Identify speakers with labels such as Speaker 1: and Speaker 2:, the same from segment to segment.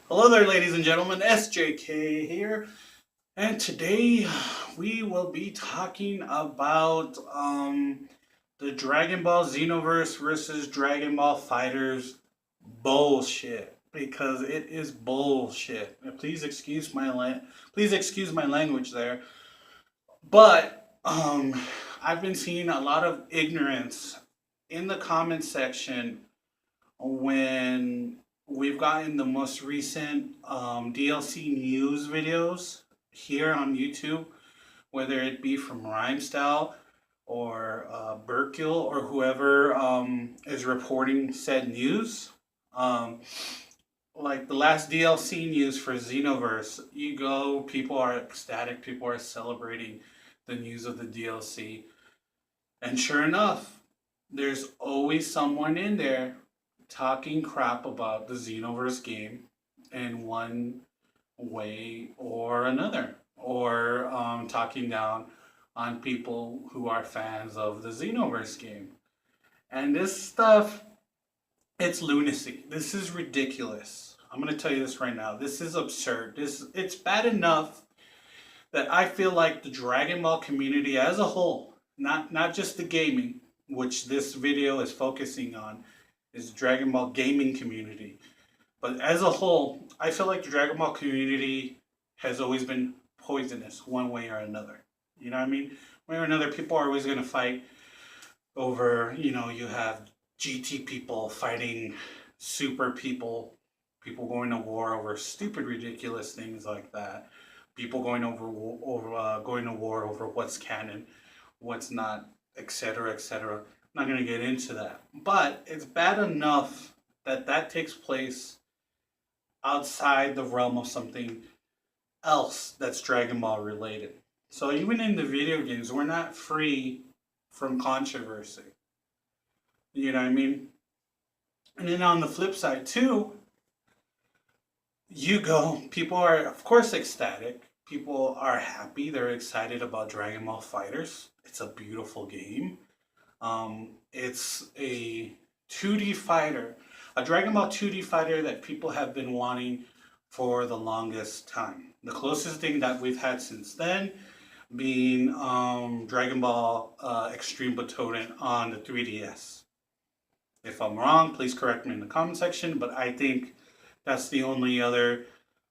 Speaker 1: Hello there, ladies and gentlemen. SJK here, and today we will be talking about the Dragon Ball Xenoverse versus Dragon Ball Fighterz bullshit because it is bullshit. Please excuse please excuse my language there, but I've been seeing a lot of ignorance in the comment section when we've gotten the most recent DLC news videos here on YouTube, whether it be from Rhymestyle or Burkill or whoever is reporting said news. Um, like the last DLC news for Xenoverse, you go, people are ecstatic, people are celebrating the news of the DLC. And sure enough, there's always someone in there talking crap about the Xenoverse game in one way or another, or talking down on people who are fans of the Xenoverse game. And this stuff, it's lunacy. This is ridiculous. I'm going to tell you this right now. This is absurd. It's bad enough that I feel like the Dragon Ball community as a whole, not just the gaming, which this video is focusing on, is the Dragon Ball gaming community. But as a whole, I feel like the Dragon Ball community has always been poisonous one way or another. You know what I mean? One way or another, people are always going to fight over, you have GT people fighting super people, people going to war over stupid, ridiculous things like that. People going to war over what's canon, what's not, etc., etc. I'm not going to get into that, but it's bad enough that that takes place outside the realm of something else that's Dragon Ball related. So even in the video games, we're not free from controversy. You know what I mean? And then on the flip side too, people are of course ecstatic. People are happy. They're excited about Dragon Ball Fighterz. It's a beautiful game. It's a 2D fighter, a Dragon Ball 2D fighter that people have been wanting for the longest time. The closest thing that we've had since then being Dragon Ball Extreme Butoden on the 3DS. If I'm wrong, please correct me in the comment section, but I think that's the only other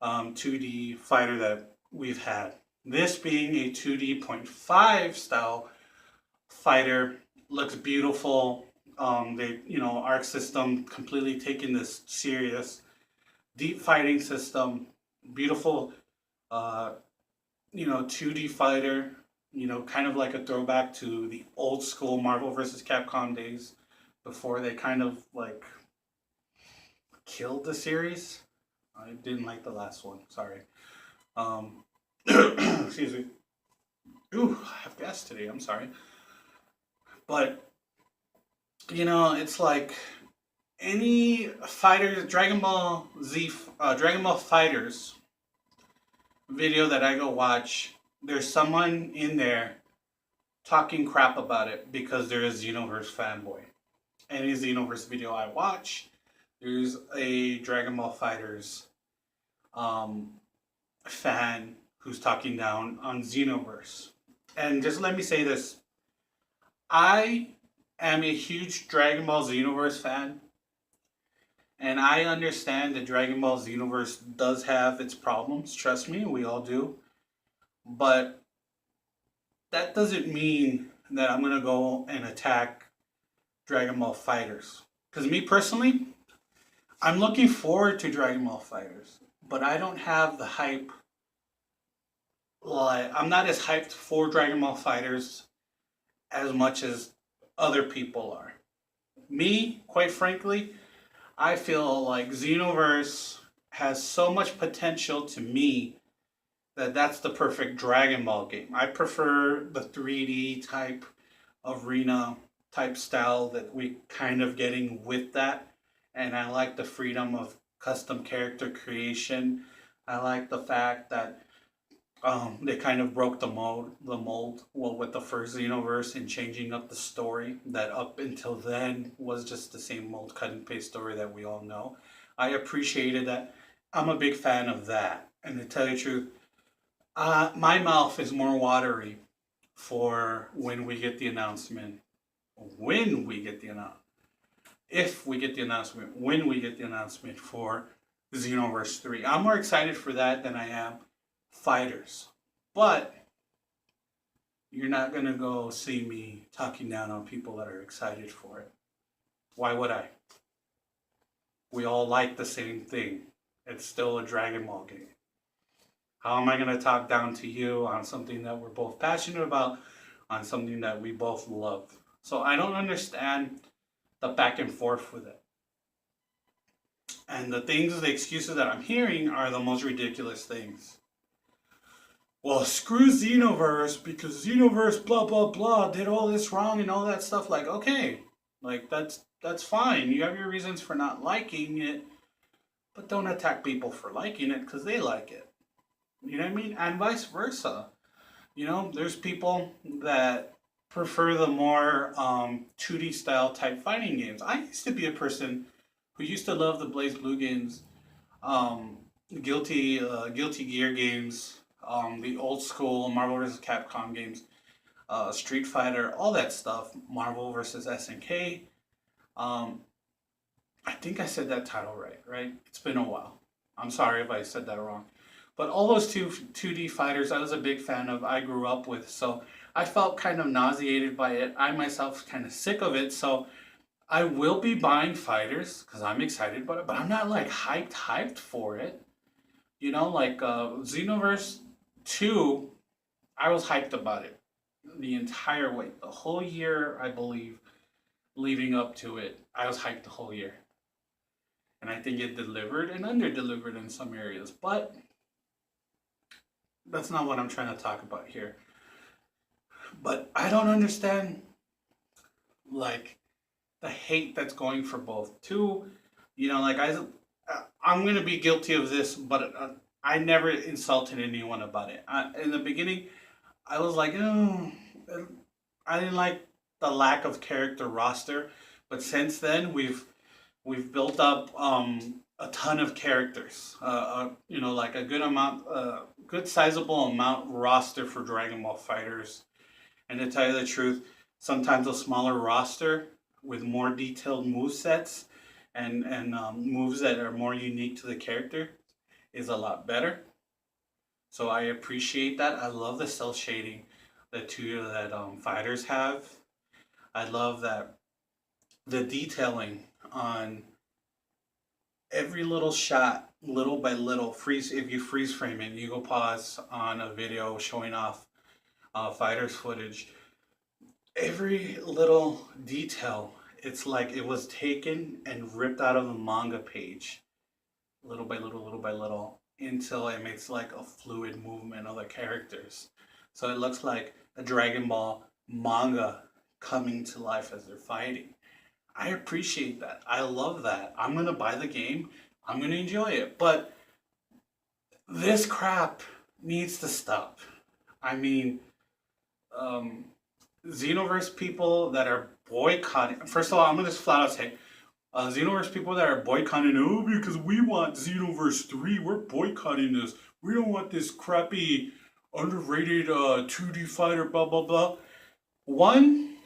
Speaker 1: 2D fighter that we've had. This being a 2D.5 style fighter, looks beautiful. Arc system completely taking this serious. Deep fighting system, beautiful, 2D fighter. Kind of like a throwback to the old school Marvel vs. Capcom days before they kind of like killed the series. I didn't like the last one. Sorry. Excuse me. Ooh, I have gas today. I'm sorry. But it's like any fighter, Dragon Ball Fighterz video that I go watch, there's someone in there talking crap about it because they're a Xenoverse fanboy. Any Xenoverse video I watch, there's a Dragon Ball Fighterz fan who's talking down on Xenoverse. And just let me say this, I am a huge Dragon Ball Xenoverse fan, and I understand that Dragon Ball Xenoverse does have its problems. Trust me, we all do. But that doesn't mean that I'm gonna go and attack Dragon Ball Fighterz. Because me personally, I'm looking forward to Dragon Ball Fighterz, but I don't have the hype. Like, I'm not as hyped for Dragon Ball Fighterz as much as other people are. Me, quite frankly, I feel like Xenoverse has so much potential to me that that's the perfect Dragon Ball game. I prefer the 3D type arena type style that we kind of getting with that, and I like the freedom of custom character creation. I like the fact that they kind of broke the mold, well, with the first Xenoverse and changing up the story that up until then was just the same mold cut and paste story that we all know. I appreciated that, I'm a big fan of that. And to tell you the truth, my mouth is more watery for when we get the announcement. When we get the announcement. If we get the announcement. When we get the announcement for Xenoverse 3. I'm more excited for that than I am Fighterz. But you're not going to go see me talking down on people that are excited for it. Why would I? We all like the same thing. It's still a Dragon Ball game. How am I going to talk down to you on something that we're both passionate about, on something that we both love? So I don't understand the back and forth with it. And the excuses that I'm hearing are the most ridiculous things. Well, screw Xenoverse because Xenoverse blah blah blah did all this wrong and all that stuff. Like, okay, like that's fine. You have your reasons for not liking it, but don't attack people for liking it because they like it. You know what I mean? And vice versa. You know, there's people that prefer the more 2D style type fighting games. I used to be a person who used to love the Blaze Blue games, um, Guilty Gear games, the old school Marvel vs. Capcom games, Street Fighter, all that stuff. Marvel vs. SNK. Um, I think I said that title right, right? It's been a while. I'm sorry if I said that wrong. But all those 2D fighters, I was a big fan of. I grew up with, so I felt kind of nauseated by it. I myself kind of sick of it, so I will be buying Fighterz because I'm excited about it. But I'm not like hyped for it. You know, like Xenoverse 2, I was hyped about it the entire way, the whole year, I believe, leading up to it. I was hyped the whole year, and I think it delivered and under delivered in some areas, but that's not what I'm trying to talk about here. But I don't understand like the hate that's going for both. Two, you know, like I'm gonna be guilty of this, but I never insulted anyone about it. In the beginning, I was like, oh, I didn't like the lack of character roster, but since then we've built up a ton of characters. You know, like a good amount, good sizable amount roster for Dragon Ball Fighterz. And to tell you the truth, sometimes a smaller roster with more detailed move sets and moves that are more unique to the character is a lot better. So I appreciate that. I love the cell shading that Fighterz have. I love that the detailing on every little shot, little by little, freeze if you freeze frame it, you go pause on a video showing off Fighterz footage. Every little detail, it's like it was taken and ripped out of the manga page, little by little, until it makes like a fluid movement of the characters. So it looks like a Dragon Ball manga coming to life as they're fighting. I appreciate that. I love that. I'm gonna buy the game. I'm gonna enjoy it. But this crap needs to stop. I mean, um, Xenoverse people that are boycotting. First of all, I'm gonna just flat out say, Xenoverse people that are boycotting. Oh, because we want Xenoverse 3. We're boycotting this. We don't want this crappy, underrated 2D fighter. Blah blah blah. One,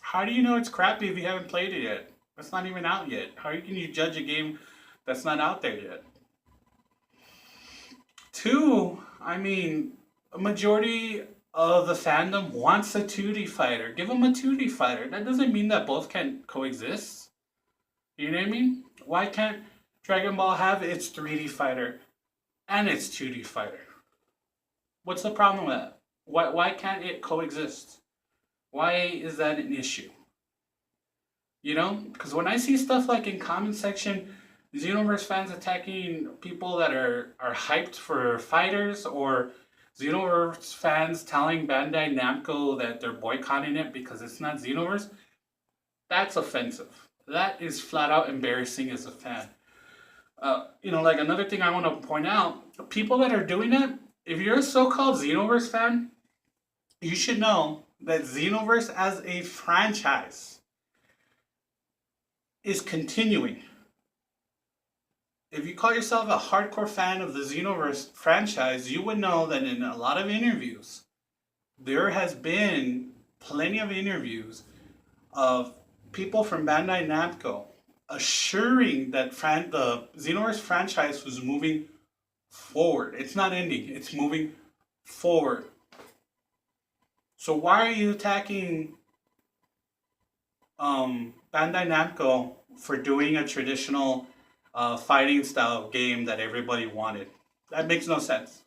Speaker 1: how do you know it's crappy if you haven't played it yet? It's not even out yet. How can you judge a game that's not out there yet? Two, I mean, a majority of the fandom wants a 2D fighter. Give them a 2D fighter. That doesn't mean that both can coexist. You know what I mean? Why can't Dragon Ball have its 3D fighter and its 2D fighter? What's the problem with that? Why can't it coexist? Why is that an issue? You know, because when I see stuff like in comment section, Xenoverse fans attacking people that are hyped for Fighterz, or Xenoverse fans telling Bandai Namco that they're boycotting it because it's not Xenoverse, that's offensive. That is flat out embarrassing as a fan. You know, like another thing I want to point out, people that are doing it, if you're a so-called Xenoverse fan, you should know that Xenoverse as a franchise is continuing. if you call yourself a hardcore fan of the Xenoverse franchise, you would know that in a lot of interviews, there has been plenty of interviews of people from Bandai Namco assuring that the Xenoverse franchise was moving forward. It's not ending, it's moving forward. So why are you attacking Bandai Namco for doing a traditional fighting style game that everybody wanted? That makes no sense.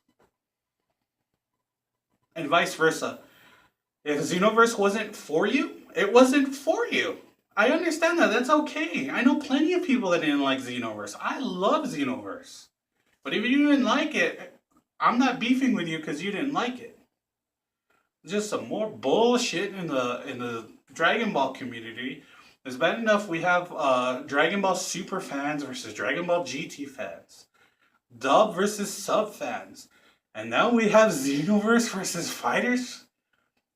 Speaker 1: And vice versa. If Xenoverse wasn't for you, it wasn't for you. I understand that. That's okay. I know plenty of people that didn't like Xenoverse. I love Xenoverse. But if you didn't like it, I'm not beefing with you because you didn't like it. Just some more bullshit in the Dragon Ball community. It's bad enough we have Dragon Ball Super fans versus Dragon Ball GT fans. Dub versus sub fans. And now we have Xenoverse versus Fighterz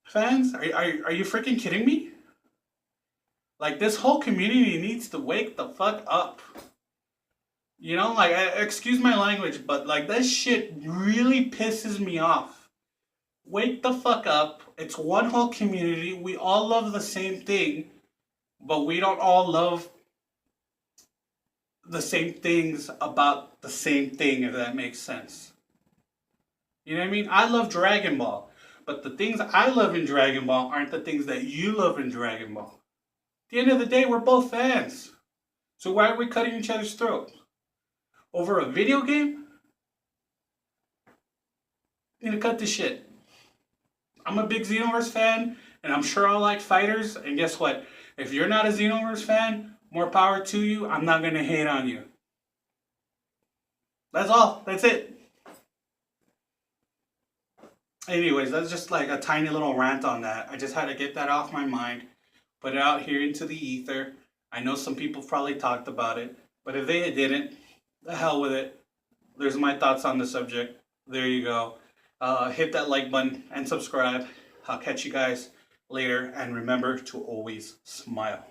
Speaker 1: fans? Are you freaking kidding me? Like, this whole community needs to wake the fuck up. You know, like, excuse my language, but like, that shit really pisses me off. Wake the fuck up. It's one whole community. We all love the same thing, but we don't all love the same things about the same thing, if that makes sense. You know what I mean? I love Dragon Ball, but the things I love in Dragon Ball aren't the things that you love in Dragon Ball. At the end of the day, we're both fans. So why are we cutting each other's throats? Over a video game? You need to cut this shit. I'm a big Xenoverse fan, and I'm sure I'll like Fighterz, and guess what? If you're not a Xenoverse fan, more power to you. I'm not going to hate on you. That's all. That's it. Anyways, that's just like a tiny little rant on that. I just had to get that off my mind, put it out here into the ether. I know some people probably talked about it, but if they didn't, the hell with it. There's my thoughts on the subject. There you go. Hit that like button and subscribe. I'll catch you guys later, and remember to always smile.